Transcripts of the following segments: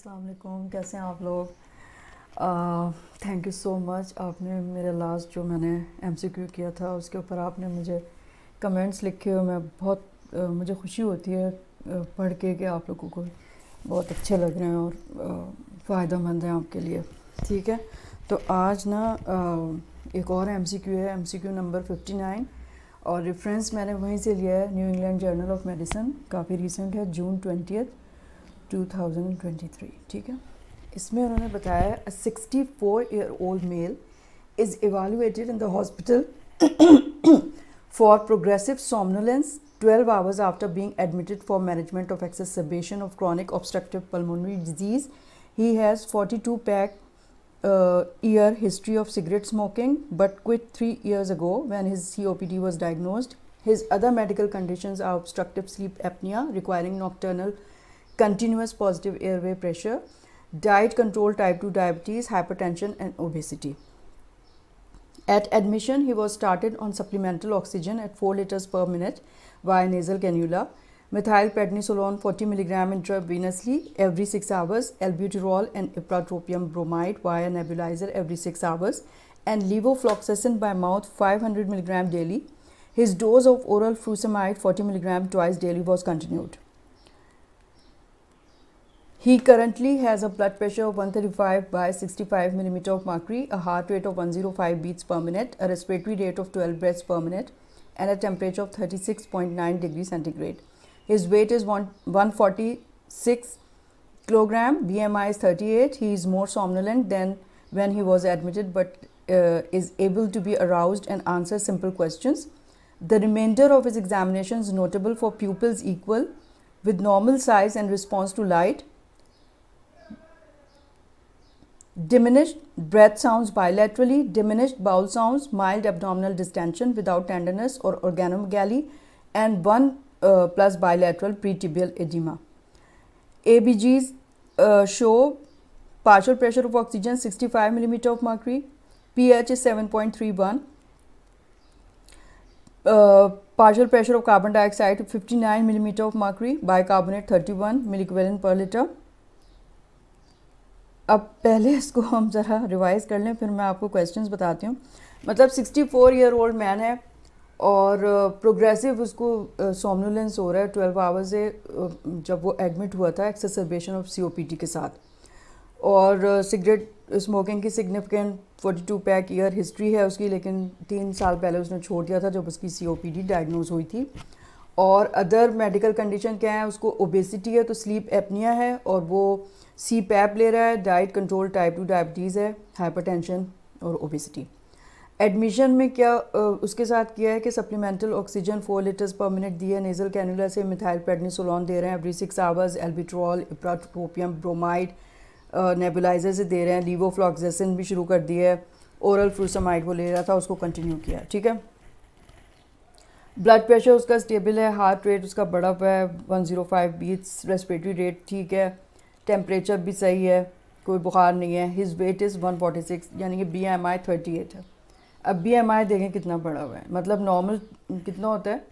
अस्सलाम वालेकुम, कैसे हैं आप लोग। Thank you so much. आपने मेरे लास्ट जो मैंने एमसीक्यू किया था उसके ऊपर आपने मुझे कमेंट्स लिखे और मैं बहुत मुझे खुशी होती है पढ़ के कि आप लोगों को बहुत अच्छे लग रहे हैं और फ़ायदेमंद हैं आपके लिए। ठीक है, तो आज ना एक और एमसीक्यू है, एमसीक्यू नंबर 59, और रेफरेंस मैंने वहीं से लिया है, new England journal of medicine, काफ़ी रीसेंट है, जून 20, 2023। ठीक है, इसमें उन्होंने बताया 64-year-old mail is evaluated in the hospital for progressive somnolence 12 hours after being admitted for management of exacerbation of chronic obstructive pulmonary disease. He has 42-pack year history of cigarette smoking but quit 3 years ago when his COPD was diagnosed. His other medical conditions are obstructive sleep apnea requiring nocturnal continuous positive airway pressure, diet control, type 2 diabetes, hypertension and obesity. At admission, he was started on supplemental oxygen at 4 liters per minute via nasal cannula, methylprednisolone 40 mg intravenously every 6 hours, albuterol and ipratropium bromide via nebulizer every 6 hours, and levofloxacin by mouth 500 mg daily. His dose of oral furosemide 40 mg twice daily was continued. He currently has a blood pressure of 135 by 65 mm of mercury, a heart rate of 105 beats per minute, a respiratory rate of 12 breaths per minute, and a temperature of 36.9 degrees centigrade. His weight is 146 kilogram, BMI is 38. He is more somnolent than when he was admitted but is able to be aroused and answer simple questions. The remainder of his examination is notable for pupils equal with normal size and response to light, diminished breath sounds bilaterally, diminished bowel sounds, mild abdominal distension without tenderness or organomegaly, and 1 plus bilateral pretibial edema. ABGs show partial pressure of oxygen 65 mm of mercury, pH is 7.31, partial pressure of carbon dioxide 59 mm of mercury, bicarbonate 31 milliequivalent per liter. अब पहले इसको हम ज़रा revise कर लें, फिर मैं आपको क्वेश्चंस बताती हूँ। मतलब 64-year-old मैन है और प्रोग्रेसिव उसको सोमनोलेंस हो रहा है 12 आवर्स से जब वो एडमिट हुआ था एक्सेसरबेशन ऑफ COPD के साथ, और सिगरेट स्मोकिंग की सिग्निफिकेंट 42 पैक ईयर हिस्ट्री है उसकी, लेकिन 3 साल पहले उसने छोड़ दिया था जब उसकी COPD डायग्नोज हुई थी। और अदर मेडिकल कंडीशन क्या है, उसको ओबेसिटी है, तो स्लीप एपनिया है, और वो CPAP ले रहा है, डाइट कंट्रोल, टाइप 2 डायबिटीज़ है, हाइपरटेंशन और ओबेसिटी। एडमिशन में क्या उसके साथ किया है कि supplemental oxygen 4 litres per minute दिए, नेज़ल कैनुला से मिथाइलप्रेडनिसोलोन दे रहे हैं every 6 hours, albuterol, ipratropium bromide nebuliser से दे रहे हैं, लीवोफ्लॉक्सेसिन भी शुरू कर दिया है, ओरल फ्रूसमाइड वो ले रहा था उसको कंटिन्यू किया। ठीक है, ब्लड प्रेशर उसका स्टेबल है, हार्ट रेट उसका बढ़ा हुआ है 105 बीट्स, रेस्पिरेटरी रेट ठीक है, टेम्परेचर भी सही है, कोई बुखार नहीं है। हिज वेट इज़ 146 यानी कि BMI 38 है। अब BMI देखें कितना बढ़ा हुआ है, मतलब नॉर्मल कितना होता है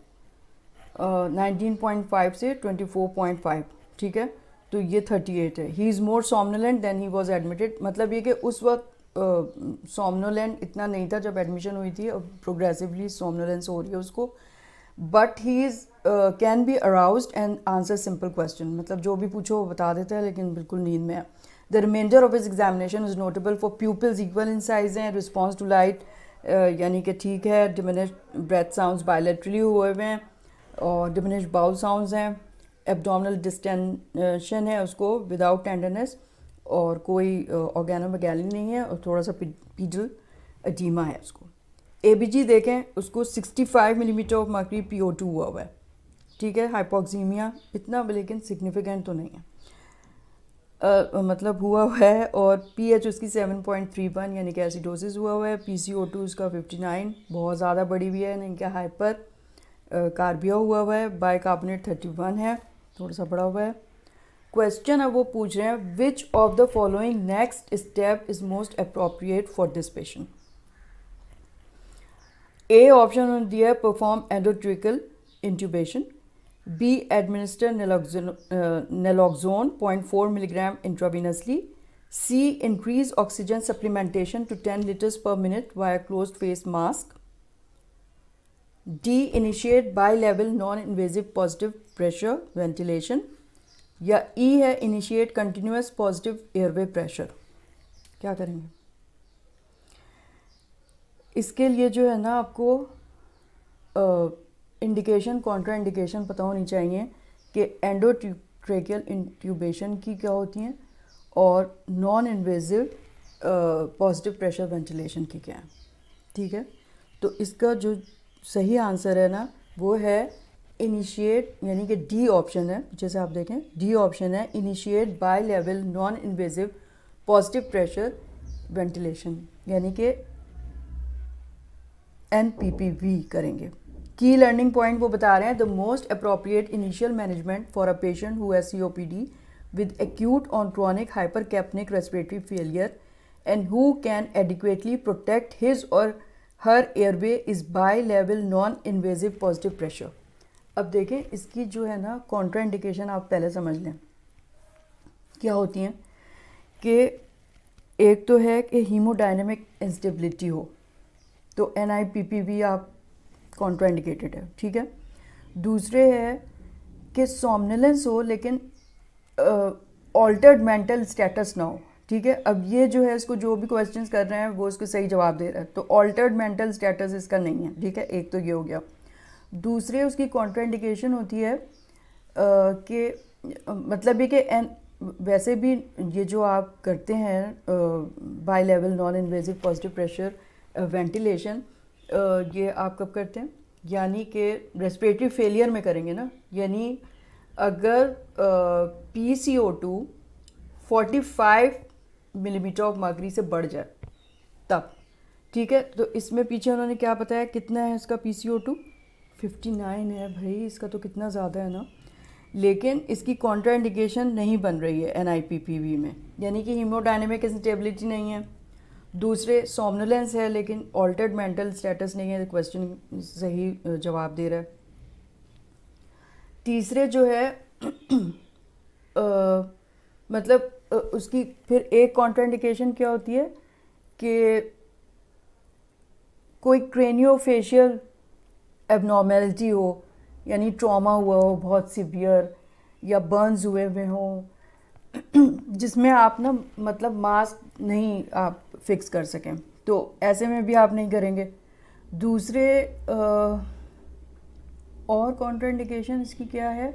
19.5 से 24.5। ठीक है, तो ये 38 है। He is more somnolent than he was admitted, मतलब ये कि उस वक्त सोमनोलेंट इतना नहीं था जब एडमिशन हुई थी, अब प्रोग्रेसिवली सोमनोलेंस हो रही है उसको, but he is can be aroused and answer simple question, मतलब जो भी पूछो वो बता देता है लेकिन बिल्कुल नींद में है। The reminder of his examination is notable for pupils equal in size हैं, रिस्पॉन्स टू लाइट यानी कि ठीक है, डिमिनिश्ड ब्रेथ साउंड्स बायलैटरली हुए हुए हैं, और डिमिनिश्ड बाउल साउंड्स हैं, एब्डोमिनल डिस्टेंशन है उसको विदाउट टेंडरनेस, और कोई ऑर्गेनोमेगैली नहीं है, और थोड़ा सा पीडल एडीमा है उसको। ABG देखें उसको 65 मिलीमीटर ऑफ मर्क्यूरी PO2 हुआ हुआ है। ठीक है, हाइपोक्सीमिया इतना लेकिन सिग्निफिकेंट तो नहीं है, मतलब हुआ हुआ है, और pH उसकी 7.31 यानी कि एसिडोसिस हुआ हुआ है, PCO2 उसका 59 बहुत ज़्यादा बड़ी हुई है, यानी कि हाइपर कार्बिया हुआ हुआ है, बाइकार्बोनेट 31 है, थोड़ा सा बड़ा हुआ है। क्वेश्चन अब वो पूछ रहे हैं, which of the following next step is most appropriate for this patient. A option दिया है, perform endotracheal intubation, B. Administer naloxone 0.4 milligram intravenously. C. Increase oxygen supplementation to 10 liters per minute via closed face mask. D. Initiate bilevel non-invasive positive pressure ventilation. या E है initiate continuous positive airway pressure. क्या करेंगे इसके लिए? जो है ना, आपको इंडिकेशन कॉन्ट्रा इंडिकेशन पता होनी चाहिए कि एंडोट्रेकियल इंट्यूबेशन की क्या होती हैं और non invasive positive pressure ventilation की क्या है. ठीक है, तो इसका जो सही आंसर है ना वो है इनिशिएट, यानी कि डी ऑप्शन है. जैसे आप देखें डी ऑप्शन है, initiate by level non invasive positive pressure ventilation, यानी कि NPPV करेंगे. की लर्निंग पॉइंट वो बता रहे हैं, the most appropriate initial management for a patient who has COPD with acute on chronic hypercapnic respiratory failure and who can adequately protect his or her airway is bilevel non-invasive positive pressure. अब देखें इसकी जो है ना contraindication आप पहले समझ लें क्या होती हैं. कि एक तो है कि हीमोडायनेमिक इंस्टेबिलिटी हो, तो NIPPV आप कॉन्ट्राइंडिकेटेड है. ठीक है, दूसरे है कि सोमनेलेंस हो लेकिन ऑल्टर्ड मेंटल स्टेटस ना हो. ठीक है, अब ये जो है इसको जो भी क्वेश्चंस कर रहे हैं वो इसको सही जवाब दे रहा है, तो ऑल्टर्ड मेंटल स्टेटस इसका नहीं है. ठीक है, एक तो ये हो गया. दूसरे उसकी कॉन्ट्राइंडिकेशन होती है कि मतलब ये कि वैसे भी ये जो आप करते हैं by level non invasive positive pressure ventilation, ये आप कब करते हैं? यानी कि रेस्पिरेटरी फेलियर में करेंगे ना. यानी अगर PCO2 45 मिलीमीटर ऑफ मर्करी से बढ़ जाए तब. ठीक है, तो इसमें पीछे उन्होंने क्या बताया कितना है इसका PCO2? 59 है भाई, इसका तो कितना ज़्यादा है ना. लेकिन इसकी कॉन्ट्राइंडिकेशन नहीं बन रही है NIPPV में, यानी कि हीमोडायनेमिक इंस्टेबिलिटी नहीं है. दूसरे सोमनोलेंस है लेकिन ऑल्टर्ड मेंटल स्टेटस नहीं है. क्वेश्चन सही जवाब दे रहा है. तीसरे जो है मतलब उसकी फिर एक कॉन्ट्राइंडिकेशन क्या होती है कि कोई क्रेनियोफेशियल एबनॉर्मेलिटी हो, यानी ट्रॉमा हुआ हो बहुत सीवियर, या बर्न्स हुए हुए हों जिसमें आप ना मतलब मास्क नहीं आप फिक्स कर सकें, तो ऐसे में भी आप नहीं करेंगे. दूसरे और कॉन्ट्राइंडिकेशन इसकी क्या है?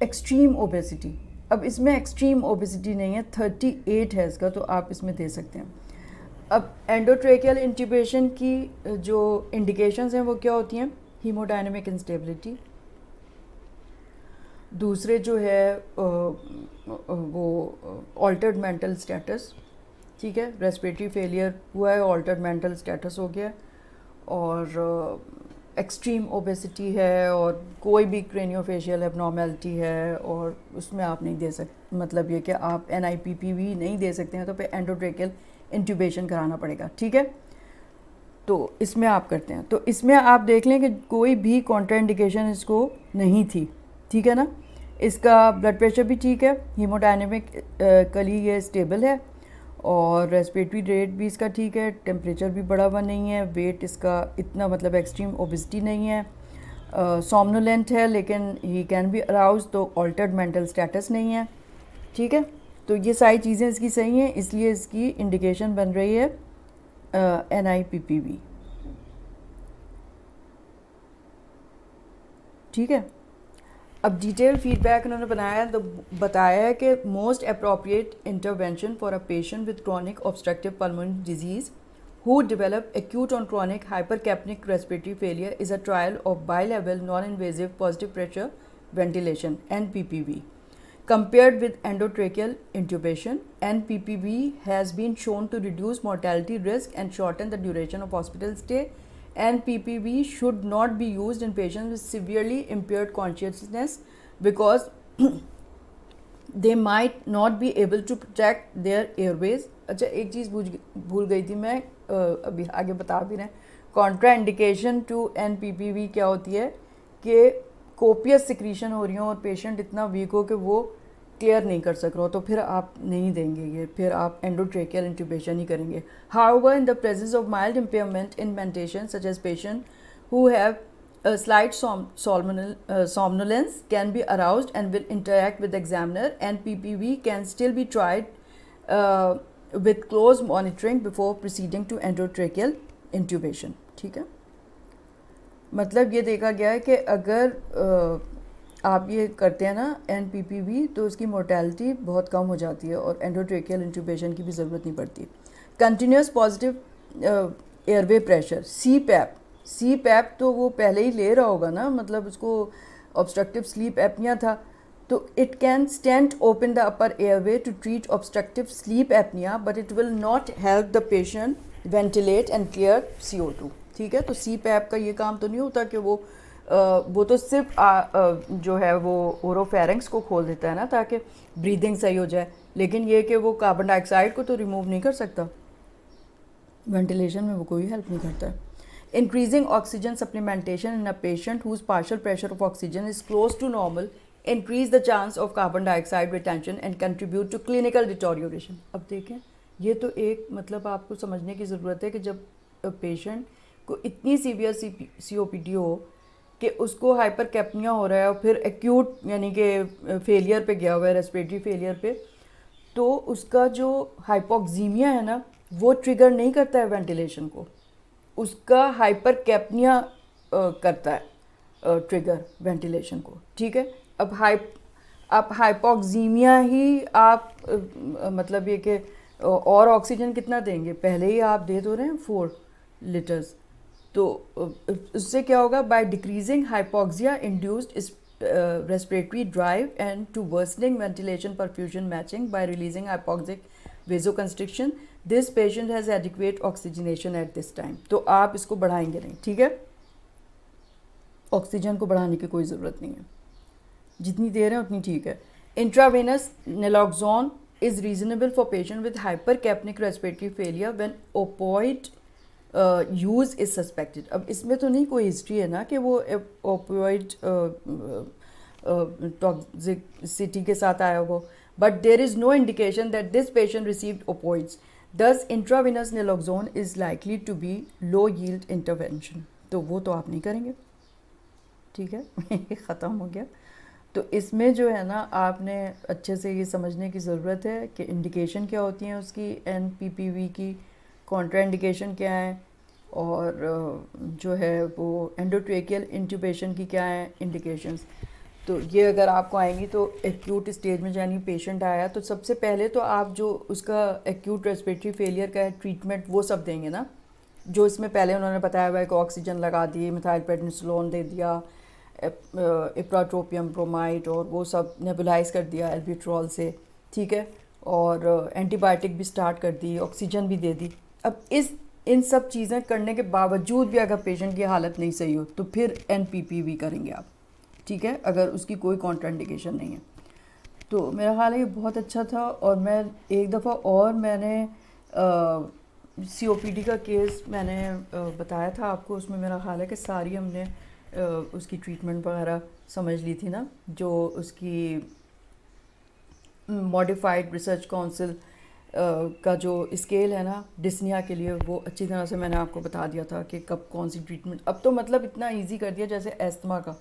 Extreme obesity. अब इसमें एक्सट्रीम ओबेसिटी नहीं है, 38 है इसका, तो आप इसमें दे सकते हैं. अब एंडोट्रेकियल इंट्यूबेशन की जो इंडिकेशंस हैं वो क्या होती हैं? Haemodynamic instability. दूसरे जो है वो ऑल्टर्ड मेंटल स्टेटस. ठीक है, रेस्पिरेटरी फेलियर हुआ है, ऑल्टर्ड मेंटल स्टेटस हो गया, और एक्सट्रीम ओबेसिटी है, और कोई भी क्रेनियोफेशियल एबनॉर्मेलिटी है, और उसमें आप नहीं दे सकते. मतलब ये कि आप NIPPV नहीं दे सकते हैं, तो फिर एंडोट्रेकियल इंट्यूबेशन कराना पड़ेगा. ठीक है, तो इसमें आप करते हैं. तो इसमें आप देख लें कि कोई भी कॉन्ट्राइंडिकेशन इसको नहीं थी. ठीक है ना, इसका ब्लड प्रेशर भी ठीक है, हीमोडायनेमिक कली ये स्टेबल है, और रेस्पिरेटरी रेट भी इसका ठीक है, टेम्परेचर भी बढ़ा हुआ नहीं है, वेट इसका इतना मतलब एक्सट्रीम ओबेसिटी नहीं है, सोमनोलेंट है लेकिन ही कैन बी अराउज, तो ऑल्टर्ड मेंटल स्टेटस नहीं है. ठीक है, तो ये सारी चीज़ें इसकी सही हैं, इसलिए इसकी इंडिकेशन बन रही है NIPPV. ठीक है, अब डिटेल फीडबैक उन्होंने बनाया तो बताया है कि most appropriate intervention for a patient with chronic obstructive pulmonary disease who develop acute on chronic hypercapnic respiratory failure is a trial of bilevel non-invasive positive pressure ventilation NPPV. Compared with endotracheal intubation, NPPV has been shown to reduce mortality risk and shorten the duration of hospital stay. NPPV should not be used in patients with severely impaired consciousness because they might not be able to protect their airways. अच्छा, एक चीज़ भूल गई थी मैं, अभी आगे बता भी रहे हैं. कॉन्ट्रा इंडिकेशन टू NPPV क्या होती है कि कोपियस सिक्रीशन हो रही हो और पेशेंट इतना वीक हो कि वो क्लियर नहीं कर सक रहा हो, तो फिर आप नहीं देंगे ये, फिर आप एंडोट्रेकियल इंट्यूबेशन ही करेंगे. However in the presence of mild impairment in मेंटेशन such as patient who have a slight somnolence can be aroused and will interact with the examiner, and PPV can still be tried with close monitoring before proceeding to endotracheal intubation. ठीक है, मतलब ये देखा गया है कि अगर आप ये करते हैं ना NPPV तो उसकी मोर्टेलिटी बहुत कम हो जाती है और एंडोट्रेकियल इंट्यूबेशन की भी ज़रूरत नहीं पड़ती. Continuous positive airway pressure CPAP तो वो पहले ही ले रहा होगा ना, मतलब उसको ऑब्स्ट्रक्टिव स्लीप एपनिया था, तो it can stent open the upper airway to treat obstructive sleep apnea but it will not help the patient ventilate and clear CO2. ठीक है, तो CPAP का ये काम तो नहीं होता कि वो तो सिर्फ जो है वो ओरोफेरिंक्स को खोल देता है ना ताकि ब्रीदिंग सही हो जाए, लेकिन ये कि वो कार्बन डाइऑक्साइड को तो रिमूव नहीं कर सकता, वेंटिलेशन में वो कोई हेल्प नहीं करता है. Increasing oxygen supplementation in a patient whose partial pressure of oxygen is close to normal increase the chance of carbon dioxide retention and contribute to clinical deterioration. अब देखें, ये तो एक मतलब आपको समझने की ज़रूरत है कि जब पेशेंट को इतनी सीवियर COPD हो कि उसको हाइपरकैप्निया हो रहा है और फिर एक्यूट यानी कि फेलियर पे गया हुआ है, रेस्पिरेटरी फेलियर पे, तो उसका जो हाइपोक्सीमिया है ना वो ट्रिगर नहीं करता है वेंटिलेशन को, उसका हाइपरकैप्निया करता है ट्रिगर वेंटिलेशन को. ठीक है, अब हाइपोक्सीमिया ही आप मतलब ये कि और ऑक्सीजन कितना देंगे, पहले ही आप दे तो रहे हैं 4 लीटर्स, तो उससे क्या होगा, by decreasing hypoxia induced respiratory drive and to worsening ventilation perfusion matching by releasing hypoxic vasoconstriction this patient has adequate oxygenation at this time. तो आप इसको बढ़ाएंगे नहीं. ठीक है, ऑक्सीजन को बढ़ाने की कोई ज़रूरत नहीं है, जितनी देर है उतनी ठीक है. Intravenous naloxone is reasonable for patient with hypercapnic respiratory failure when opioid use is suspected. अब इसमें तो नहीं कोई हिस्ट्री है ना कि वो ओपोइड टॉक्सिसिटी के साथ आया हो, but there is no indication that this patient received opioids. Thus, intravenous naloxone is likely to be low yield intervention. तो वो तो आप नहीं करेंगे. ठीक है, ख़त्म हो गया. तो इसमें जो है ना आपने अच्छे से ये समझने की ज़रूरत है कि इंडिकेशन क्या होती हैं उसकी, NPPV की कॉन्ट्रा इंडिकेशन क्या है, और जो है वो एंडोट्रेकियल इंट्यूबेशन की क्या है इंडिकेशंस. तो ये अगर आपको आएंगी तो एक्यूट स्टेज में यानी पेशेंट आया तो सबसे पहले तो आप जो उसका एक्यूट रेस्पिरेटरी फेलियर का ट्रीटमेंट वो सब देंगे ना, जो इसमें पहले उन्होंने बताया हुआ है कि ऑक्सीजन लगा दी, मिथाइल प्रेडनिसोलोन दे दिया, इप्राट्रोपियम ब्रोमाइड और वो सब नेबुलाइज कर दिया एल्ब्यूट्रॉल से. ठीक है, और एंटीबायोटिक भी स्टार्ट कर दी, ऑक्सीजन भी दे दी. अब इन सब चीज़ें करने के बावजूद भी अगर पेशेंट की हालत नहीं सही हो तो फिर NPPV करेंगे आप. ठीक है, अगर उसकी कोई कॉन्ट्राइंडिकेशन नहीं है. तो मेरा ख्याल है ये बहुत अच्छा था. और मैं एक दफ़ा और मैंने COPD का केस मैंने बताया था आपको, उसमें मेरा ख्याल है कि सारी हमने उसकी ट्रीटमेंट वगैरह समझ ली थी ना, जो उसकी मॉडिफाइड रिसर्च काउंसिल का जो स्केल है ना डिस्निया के लिए, वो अच्छी तरह से मैंने आपको बता दिया था कि कब कौन सी ट्रीटमेंट. अब तो मतलब इतना ईजी कर दिया जैसे एस्थमा का,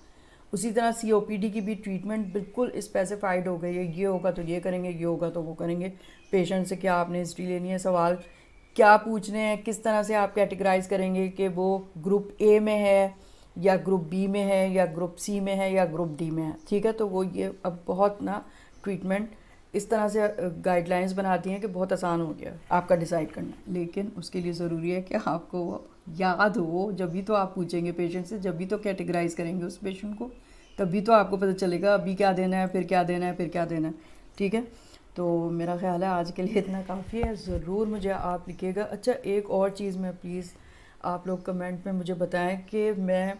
उसी तरह COPD की भी ट्रीटमेंट बिल्कुल स्पेसिफाइड हो गई है. ये होगा तो ये करेंगे, ये होगा तो वो करेंगे. पेशेंट से क्या आपने हिस्ट्री लेनी है, सवाल क्या पूछने हैं, किस तरह से आप कैटेगराइज करेंगे कि वो ग्रुप A में है या ग्रुप B में है या ग्रुप C में है या ग्रुप D में है. ठीक है, तो वो ये अब बहुत ना ट्रीटमेंट इस तरह से गाइडलाइंस बनाती हैं कि बहुत आसान हो गया आपका डिसाइड करना. लेकिन उसके लिए ज़रूरी है कि आपको वो याद हो, जब भी तो आप पूछेंगे पेशेंट से, जब भी तो कैटेगराइज करेंगे उस पेशेंट को, तभी तो आपको पता चलेगा अभी क्या देना है, फिर क्या देना है, फिर क्या देना है. ठीक है, तो मेरा ख्याल है आज के लिए इतना काफ़ी है. ज़रूर मुझे आप लिखिएगा. अच्छा, एक और चीज़ में प्लीज़ आप लोग कमेंट में मुझे बताएं कि मैं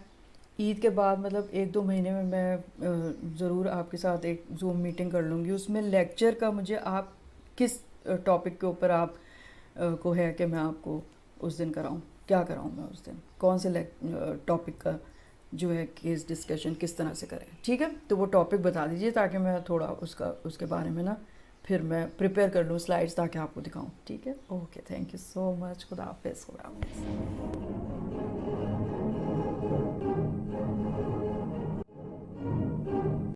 ईद के बाद मतलब 1-2 महीने में मैं ज़रूर आपके साथ एक जूम मीटिंग कर लूँगी. उसमें लेक्चर का मुझे आप किस टॉपिक के ऊपर आप को है कि मैं आपको उस दिन कराऊँ, क्या कराऊँ मैं उस दिन, कौन से टॉपिक का जो है केस डिस्कशन किस तरह से करें, ठीक है। तो वो टॉपिक बता दीजिए ताकि मैं थोड़ा उसके बारे में ना फिर मैं प्रिपेयर कर लूँ स्लाइड्स ताकि आपको दिखाऊँ, ठीक है। Okay, thank you so much. खुदा हाफिज़, खुदा हाफिज़।